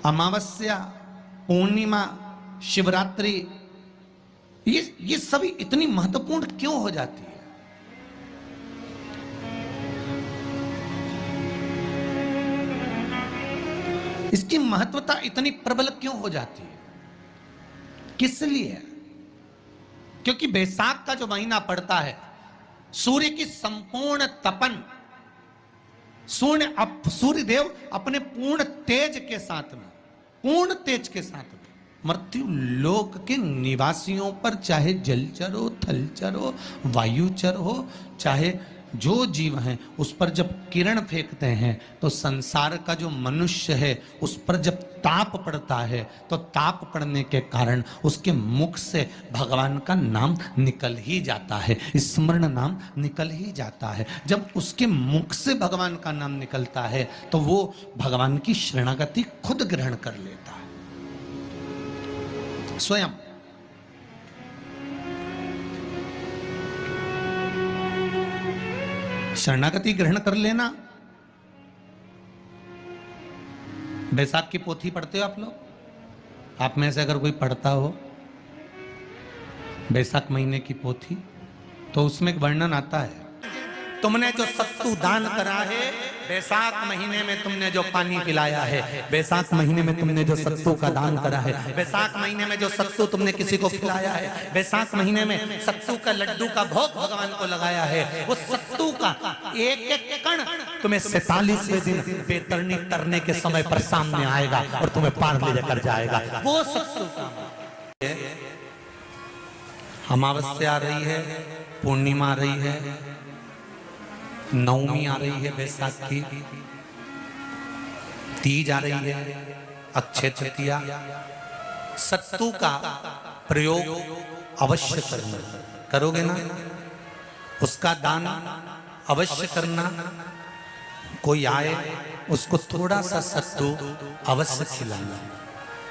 अमावस्या, पूर्णिमा, शिवरात्रि, ये सभी इतनी महत्वपूर्ण क्यों हो जाती है? इसकी महत्वता इतनी प्रबल क्यों हो जाती है? किस लिए? क्योंकि बैसाख का जो महीना पड़ता है, सूर्य की संपूर्ण तपन, सूर्य देव अपने पूर्ण तेज के साथ में, पूर्ण तेज के साथ में मृत्यु लोक के निवासियों पर, चाहे जलचर हो, थलचर हो, वायुचर हो, चाहे जो जीव हैं, उस पर जब किरण फेंकते हैं तो संसार का जो मनुष्य है उस पर जब ताप पड़ता है तो ताप पड़ने के कारण उसके मुख से भगवान का नाम निकल ही जाता है, स्मरण नाम निकल ही जाता है। जब उसके मुख से भगवान का नाम निकलता है तो वो भगवान की शरणागति खुद ग्रहण कर लेता है स्वयं। शरणागति ग्रहण कर लेना। बैसाख की पोथी पढ़ते हो आप लोग? आप में से अगर कोई पढ़ता हो बैसाख महीने की पोथी, तो उसमें एक वर्णन आता है, तुमने जो सत्तू दान करा है, बैसाख महीने में तुमने जो पानी पिलाया है, बैसाख महीने में तुमने जो सत्तू का दान करा है, बैसाख महीने में जो सत्तू तुमने किसी को खिलाया है, बैसाख महीने में सत्तू का लड्डू का भोग भगवान को लगाया है, वो सत्तू का एक एक कण तुम्हें 47वें दिन बेतरनी तरने के समय पर सामने आएगा और तुम्हें पार ले जाकर जाएगा। वो सत्तू का अमावस्या आ रही है, पूर्णिमा आ रही है, नवमी आ रही है बैसाख की, तीज आ रही है, अक्षय तृतीया। सत्तू का प्रयोग अवश्य करना, करोगे ना? उसका दान अवश्य करना। कोई आए उसको थोड़ा सा सत्तू अवश्य खिलाना।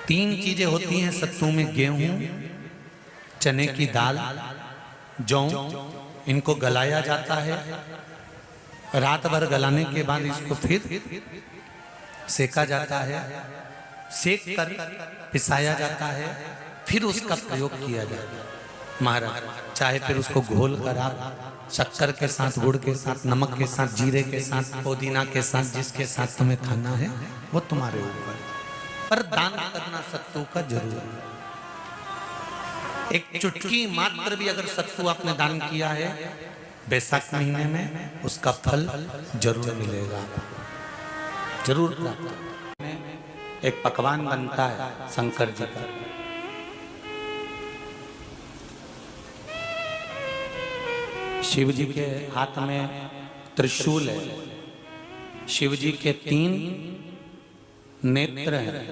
3 चीजें होती हैं सत्तू में, गेहूं, चने की दाल, जौ, इनको गलाया जाता है। रात भर गलाने के बाद इसको फिर सेका जाता है, सेक कर पिसाया जाता है, फिर उसका प्रयोग किया जाता है महाराज। चाहे फिर उसको घोल कर आप शक्कर के साथ, गुड़ के साथ, नमक के साथ, जीरे के साथ, पुदीना के साथ, जिसके साथ तुम्हें खाना है वो तुम्हारे ऊपर, पर दान करना सत्तू का जरूर है। एक चुटकी मात्र भी अगर सत्तू आपने दान किया है बैसाख महीने में, उसका फल जरूर मिलेगा, जरूर प्राप्त। एक पकवान बनता है शंकर जी का, शिव जी के हाथ में त्रिशूल है, शिव जी के 3 नेत्र हैं,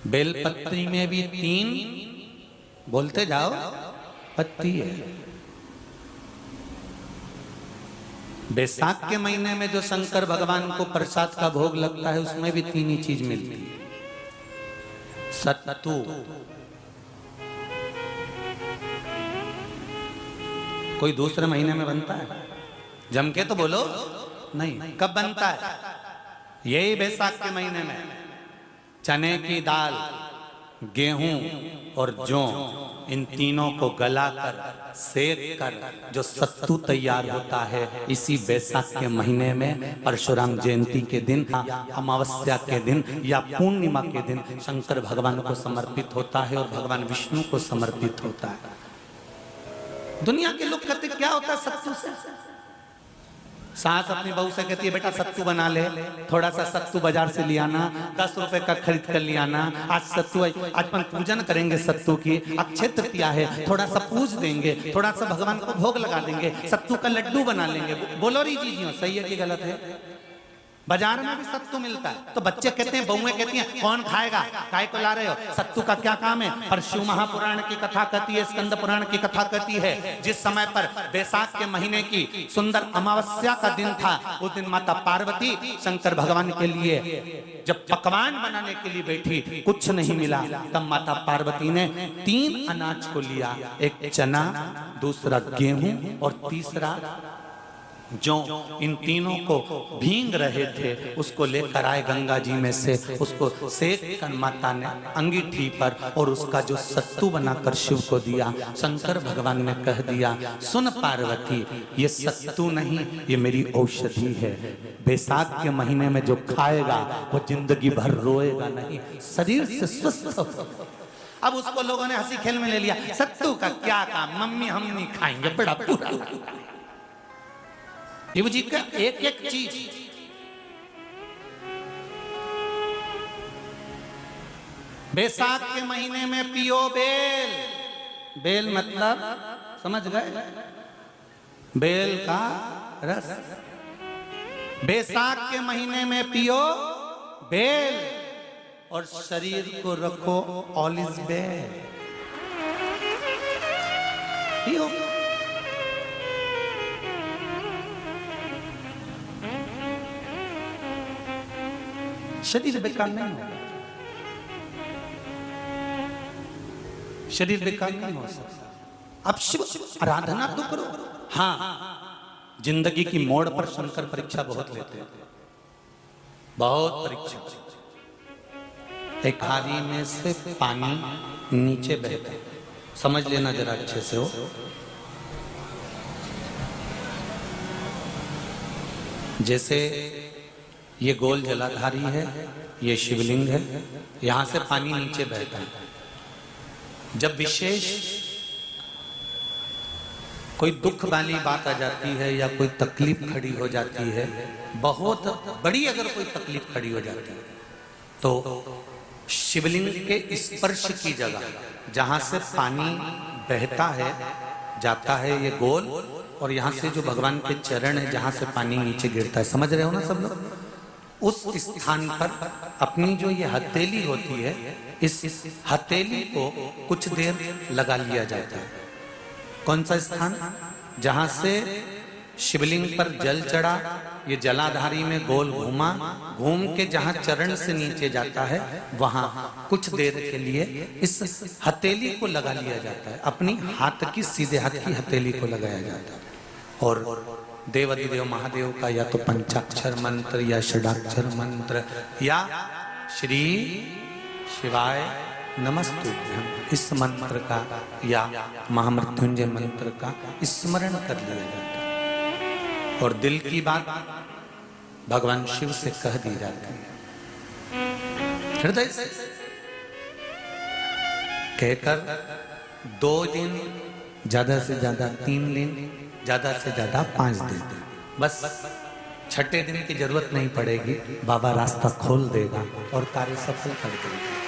बेलपत्री में भी 3, बोलते जाओ, पत्ती है। बैसाख के महीने में जो शंकर भगवान को प्रसाद का भोग लगता है उसमें भी 3 ही चीज मिलती है। सत्तू, कोई दूसरे महीने में बनता है? जम के तो बोलो नहीं। कब बनता है? यही बैसाख के महीने में। चने की दाल, गेहूं और जौ, इन तीनों को गलाकर, सेक कर जो सत्तू तैयार होता है, इसी बैसाख के महीने में परशुराम जयंती के दिन, अमावस्या के दिन या पूर्णिमा के दिन शंकर भगवान को समर्पित होता है और भगवान विष्णु को समर्पित होता है। दुनिया के लोग कहते क्या होता है सत्तू से? सास अपनी बहू से कहती है बेटा सत्तू बना ले, थोड़ा सा सत्तू बाजार से ले आना, 10 रुपए का खरीद कर ले आना। आज सत्तू, आज अपन पूजन करेंगे सत्तू की, अक्षय तृतीया है, थोड़ा सा पूज देंगे, थोड़ा सा भगवान को भोग लगा देंगे, सत्तू का लड्डू बना लेंगे। बोलो री जी, सही है कि गलत है? बाजार में भी सत्तू मिलता है तो बच्चे कहते हैं, बहुएं कहती हैं कौन खाएगा, काय को ला रहे हो, सत्तू का क्या काम है? पर शिव महापुराण की कथा कहती है, स्कंद पुराण की कथा कहती है, जिस समय पर बैसाख के महीने की सुंदर अमावस्या का दिन था, उस दिन माता पार्वती शंकर भगवान के लिए जब पकवान बनाने के लिए बैठी, कुछ नहीं मिला, तब माता पार्वती ने 3 अनाज को लिया, एक चना, दूसरा गेहूं और तीसरा जो इन तीनों को भींग रहे थे उसको लेकर आए गंगा जी में से, उसको सेक कर माता ने अंगीठी पर और उसका जो सत्तू बनाकर शिव को दिया। शंकर भगवान ने कह दिया, सुन पार्वती, ये सत्तू नहीं, ये मेरी औषधि है। बैसाख के महीने में जो खाएगा वो जिंदगी भर रोएगा नहीं, शरीर से स्वस्थ होगा। अब उसको लोगों ने हंसी खेल में ले लिया, सत्तू का क्या काम, मम्मी हम नहीं खाएंगे, बड़ा पूरा। शिव जी का एक एक चीज बैसाख के महीने में पियो बेल। बेल मतलब समझ गए, बेल का रस। बैसाख के महीने में पियो बेल और शरीर को रखो ऑलिव बेल। पियो। शरीर बेकार नहीं होगा, शरीर बेकार नहीं हो सकता। अब शिव आराधना तो करो। हाँ, जिंदगी की मोड़ पर शंकर परीक्षा बहुत लेते हैं, बहुत परीक्षा। एक खारी में से पानी नीचे बहता है, समझ लेना जरा अच्छे से हो। जैसे ये गोल जलाधारी है, ये शिवलिंग है, यहां से पानी नीचे बहता है। जब विशेष कोई दुख वाली बात आ जाती है या कोई तकलीफ खड़ी हो जाती है, बहुत बड़ी अगर कोई तकलीफ खड़ी हो जाती है, तो शिवलिंग के स्पर्श की जगह जहां से पानी बहता है, जाता है ये गोल, और यहाँ से जो भगवान के चरण है जहां से पानी नीचे गिरता है, समझ रहे हो ना सब लोग? उस स्थान पर अपनी जो ये हथेली होती है, इस हथेली को कुछ देर लगा लिया जाता है। कौन सा स्थान? जहां से शिवलिंग पर जल चढ़ा, ये जलाधारी में गोल घूमा, घूम के जहां चरण से नीचे जाता है वहां कुछ देर के लिए इस हथेली को लगा लिया जाता है। अपनी हाथ की, सीधे हाथ की हथेली को लगाया जाता है। और देवाधिदेव महादेव का या तो पंचाक्षर मंत्र या षडाक्षर मंत्र या श्री शिवाय नमस्तुभ्यं, इस मंत्र का या महामृत्युंजय मंत्र का स्मरण कर लिया जाता है और दिल की बात भगवान शिव से कह दी जाती है। हृदय से कहकर 2 दिन, ज्यादा से ज्यादा 3 दिन, ज्यादा से ज्यादा 5 दिन, बस 6ठे दिन की जरूरत नहीं पड़ेगी। बाबा रास्ता खोल देगा और कार्य सफल कर देगा।